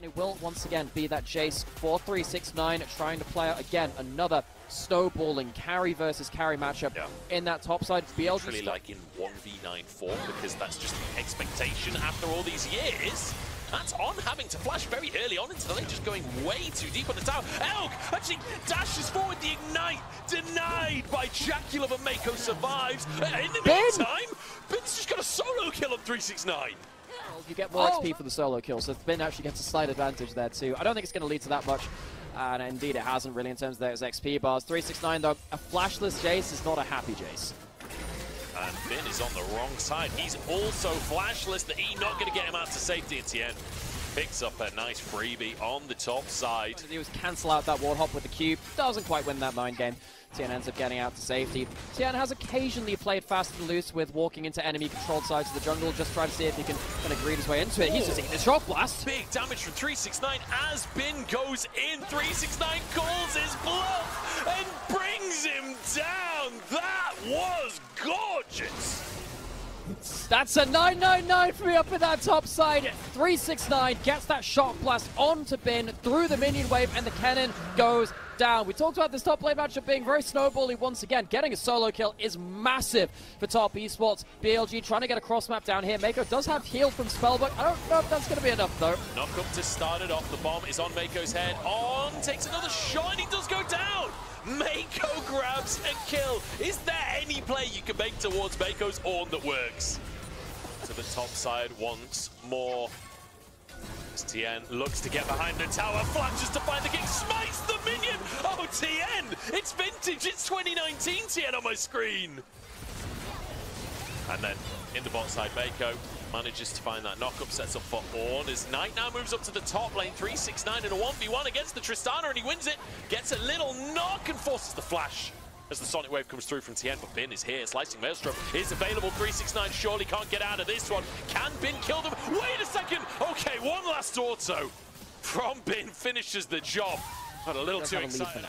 It will once again be that Jace for 369 trying to play out again another snowballing carry versus carry matchup in that top side. BLG literally like in 1v9 form, because that's just the expectation after all these years. That's On having to flash very early on into the lane, just going way too deep on the tower. Elk actually dashes forward, the ignite denied by Jaculov, and Mako survives. In the meantime, Bin's just got a solo kill on 369. You get more XP for the solo kill, so Bin actually gets a slight advantage there too. I don't think it's going to lead to that much, and indeed it hasn't really in terms of those XP bars. 369 though, a flashless Jace is not a happy Jace. And Bin is on the wrong side. He's also flashless. The E not going to get him out to safety. And Tien picks up a nice freebie on the top side. What he was cancel out that ward hop with the cube. Doesn't quite win that mind game. Tien ends up getting out to safety. Tien has occasionally played fast and loose with walking into enemy controlled sides of the jungle, just trying to see if he can kind of greed his way into it. He's just eating the shock blast. Big damage from 369 as Bin goes in. 369 calls his bluff and brings him down. That was gorgeous. That's a 999 for me up in that top side. 369 gets that shock blast onto Bin through the minion wave, and the cannon goes down. We talked about this top lane matchup being very snowbally once again. Getting a solo kill is massive for top esports. BLG trying to get a cross map down here. Mako does have heal from Spellbook. I don't know if that's going to be enough though. Knock up to start it off. The bomb is on Mako's head. On takes another shot and he does go down. Mako grabs a kill. Is there any play you can make towards Mako's Ornn that works? To the top side once more. As Tien looks to get behind the tower, flashes to find the king, smites the minion! Oh, Tien! It's vintage, it's 2019 Tien on my screen! And then, in the bot side, Mako manages to find that knock-up, sets up for Ornn, as Knight now moves up to the top lane, 369 in a 1v1 against the Tristana, and he wins it, gets a little knock and forces the flash as the Sonic Wave comes through from Tien, but Bin is here. Slicing Maelstrom is available. 369 surely can't get out of this one. Can Bin kill them? Wait a second! Okay, one last auto from Bin finishes the job. But a little too excited.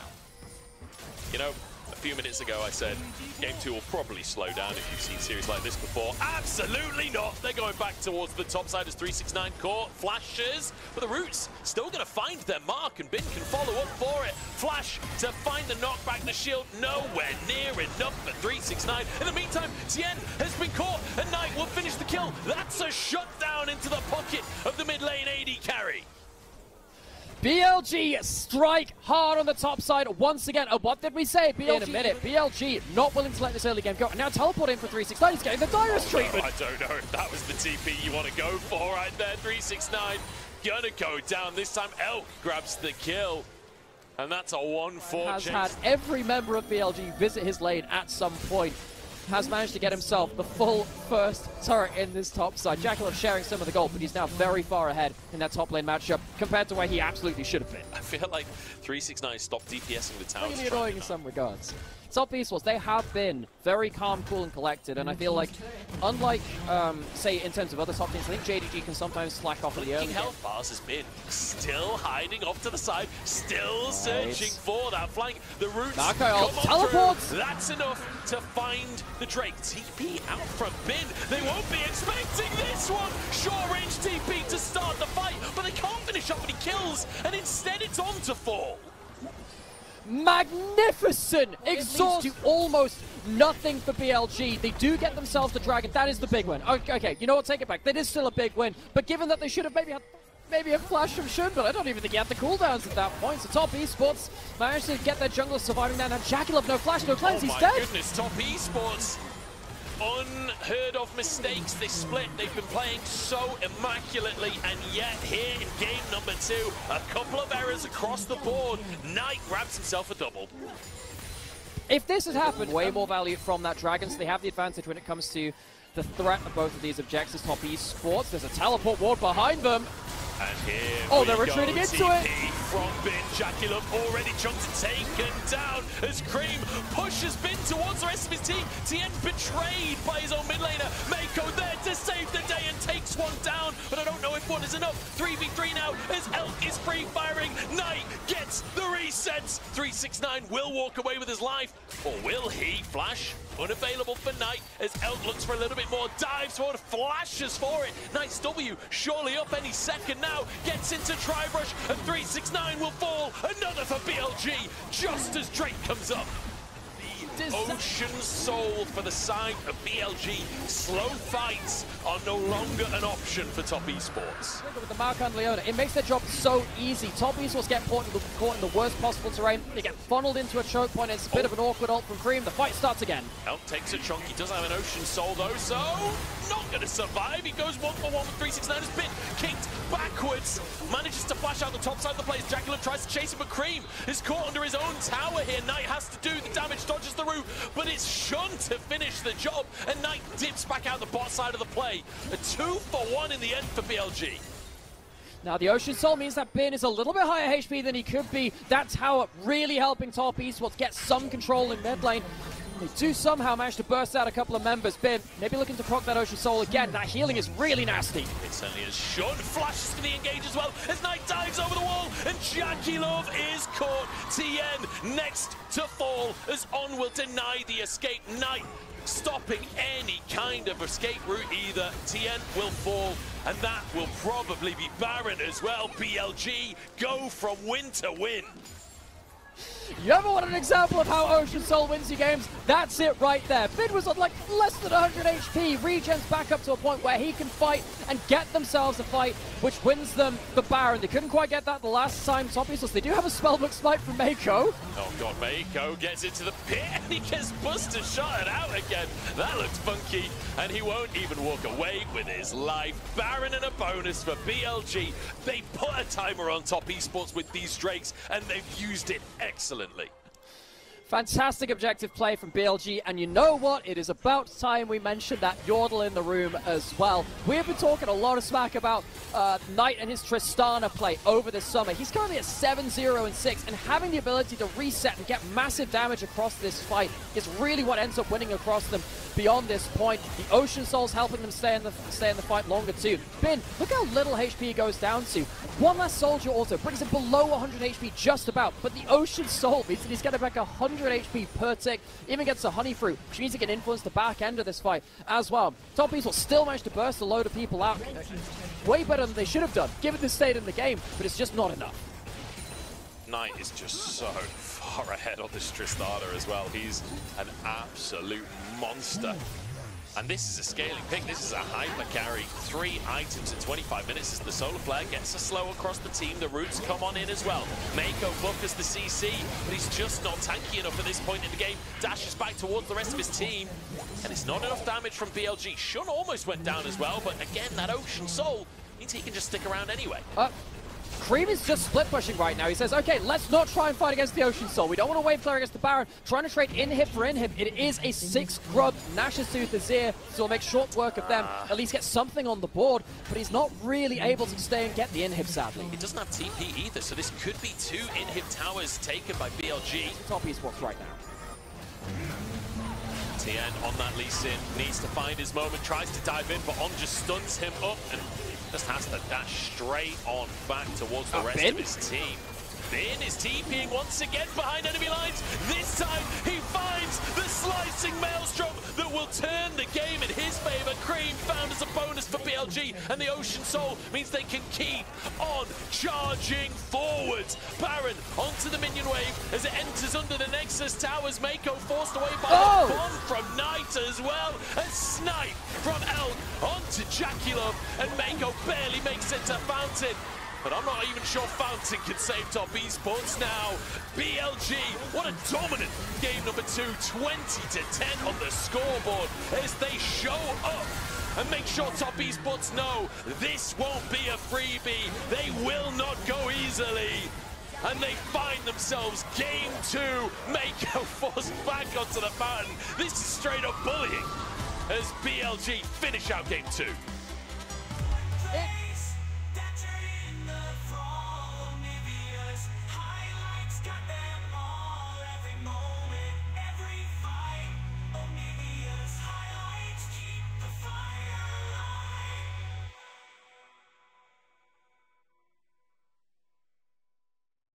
You know, a few minutes ago I said Game 2 will probably slow down if you've seen series like this before. Absolutely not! They're going back towards the top side as 369 caught, flashes, but the Roots still going to find their mark, and Bin can follow up for it. Flash to find the knockback, the shield nowhere near enough for 369. In the meantime, Tien has been caught, and Knight will finish the kill. That's a shutdown into the pocket of the mid lane AD carry. BLG strike hard on the top side once again. What did we say? BLG in a minute. BLG not willing to let this early game go. And now teleport in for 369. He's getting the direst treatment. I don't know if that was the TP you want to go for right there. 369 gonna go down. This time Elk grabs the kill. And that's a 1-4 Has chase. had every member of BLG visit his lane at some point. Has managed to get himself the full first turret in this top side. Jaculov sharing some of the gold, but he's now very far ahead in that top lane matchup compared to where he absolutely should have been. I feel like 369 stopped DPSing the tower. Really annoying in some regards. Top esports, they have been very calm, cool, and collected, and I feel like, unlike, say, in terms of other top teams, I think JDG can sometimes slack off at the early game. Health bars has been still hiding off to the side, still searching for that flank. The Roots teleports! That's enough to find the Drake. TP out from Bin. They won't be expecting this one. Short range TP to start the fight, but they can't finish up any kills, and instead it's on to fall. Magnificent! Exhaust to almost nothing for BLG. They do get themselves the dragon. That is the big win. Okay, you know what? Take it back. That is still a big win. But given that they should have maybe a flash from Shun, but I don't even think he had the cooldowns at that point. So top esports managed to get their jungler surviving that. Now Jaculov, no flash, no cleanse, he's dead. Oh my goodness, top esports. Unheard of mistakes this split. They've been playing so immaculately, and yet here in game number 2, a couple of errors across the board. Knight grabs himself a double. If this had happened, way more value from that dragon, so they have the advantage when it comes to the threat of both of these objectives. Top esports, there's a teleport ward behind them. And here they're retreating into it. From Bin, Jaculov already chunked and taken down as Cream pushes Bin towards the rest of his team. Tien betrayed by his own mid laner. Mako there to save the day and takes one down, but I don't know if one is enough. 3v3 now as Elk is free firing. Knight gets the resets. 369 will walk away with his life, or will he? Flash unavailable for Knight as Elk looks for a little bit more, dives forward, flashes for it. Knight's W surely up any second now, gets into Tri-Brush, and 369 will fall. Another for BLG, just as Drake comes up. Ocean Soul for the side of BLG. Slow fights are no longer an option for Top Esports. With the Mark and Leona, it makes their job so easy. Top Esports get caught in the worst possible terrain. They get funneled into a choke point. It's a bit of an awkward ult from Cream. The fight starts again. Elk takes a chunk. He does have an Ocean Soul though, so not going to survive. He goes 1-for-1 with 369. Has been kicked backwards. Manages to flash out the top side of the place. Jacqueline tries to chase him, but Cream is caught under his own tower here. Knight has to do the damage, dodges the route, but it's Shun to finish the job, and Knight dips back out the bot side of the play. A 2-for-1 in the end for BLG. Now the Ocean Soul means that Bin is a little bit higher HP than he could be. That tower really helping Top Esports get some control in mid lane. They do somehow manage to burst out a couple of members. Bin maybe looking to proc that Ocean Soul again. That healing is really nasty. It certainly is. Shun flashes for the engage as well as Knight dives over the wall, and Jackie Love is caught. TN next to fall as On will deny the escape. Knight stopping any kind of escape route either. TN will fall, and that will probably be Baron as well. BLG go from win to win. You ever want an example of how Ocean Soul wins you games? That's it right there. Bin was on like less than 100 HP, regens back up to a point where he can fight and get themselves a fight, which wins them the Baron. They couldn't quite get that the last time. Top Esports, they do have a Spellbook Smite from Mako. Oh god, Mako gets into the pit and he gets busted, shot it out again. That looked funky, and he won't even walk away with his life. Baron and a bonus for BLG. They put a timer on Top Esports with these Drakes, and they've used it excellently. Fantastic objective play from BLG, and you know what? It is about time we mentioned that Yordle in the room as well. We've been talking a lot of smack about Knight and his Tristana play over this summer. He's currently at 7-0-6, and having the ability to reset and get massive damage across this fight is really what ends up winning across them beyond this point. The Ocean Soul's helping them stay in the fight longer too. Bin, look how little HP he goes down to. One less soldier also brings him below 100 HP just about, but the Ocean Soul means that he's getting back 100 HP per tick, even gets a Honey Fruit, which means he can influence the back end of this fight as well. Top Esports will still manage to burst a load of people out. Way better than they should have done, given the state of the game, but it's just not enough. Knight is just so far ahead on this Tristana as well. He's an absolute monster. And this is a scaling pick. This is a hyper carry. 3 items in 25 minutes as the Solar Flare gets a slow across the team. The roots come on in as well. Mako buffers the CC, but he's just not tanky enough at this point in the game. Dashes back towards the rest of his team, and it's not enough damage from BLG. Shun almost went down as well, but again, that Ocean Soul means he can just stick around anyway. Cream is just split pushing right now. He says, okay, let's not try and fight against the Ocean Soul. We don't want to wave flare against the Baron. Trying to trade inhib for inhib. It is a 6 grub. Nash's Tooth is here, so he'll make short work of them. At least get something on the board, but he's not really able to stay and get the inhib, sadly. He doesn't have TP either, so this could be 2 inhib towers taken by BLG. Top Esports right now. TN on that Lee Sin needs to find his moment, tries to dive in, but On just stuns him up and just has to dash straight on back towards the rest of his team. Bin is TPing once again behind enemy lines. This time he finds the slicing maelstrom that will turn the game in his favor. Cream found as a bonus for BLG, and the Ocean Soul means they can keep on charging forwards. Baron onto the minion wave as it enters under the Nexus towers. Mako forced away by the bomb from Knight as well. A snipe from Elk onto Jackie Love, and Mako barely makes it to Fountain. But I'm not even sure Fountain can save Top Esports now. BLG, what a dominant game number 2, 20-10 on the scoreboard as they show up and make sure Top Esports know this won't be a freebie. They will not go easily. And they find themselves game 2. Mako forced back onto the fountain. This is straight up bullying as BLG finish out game 2.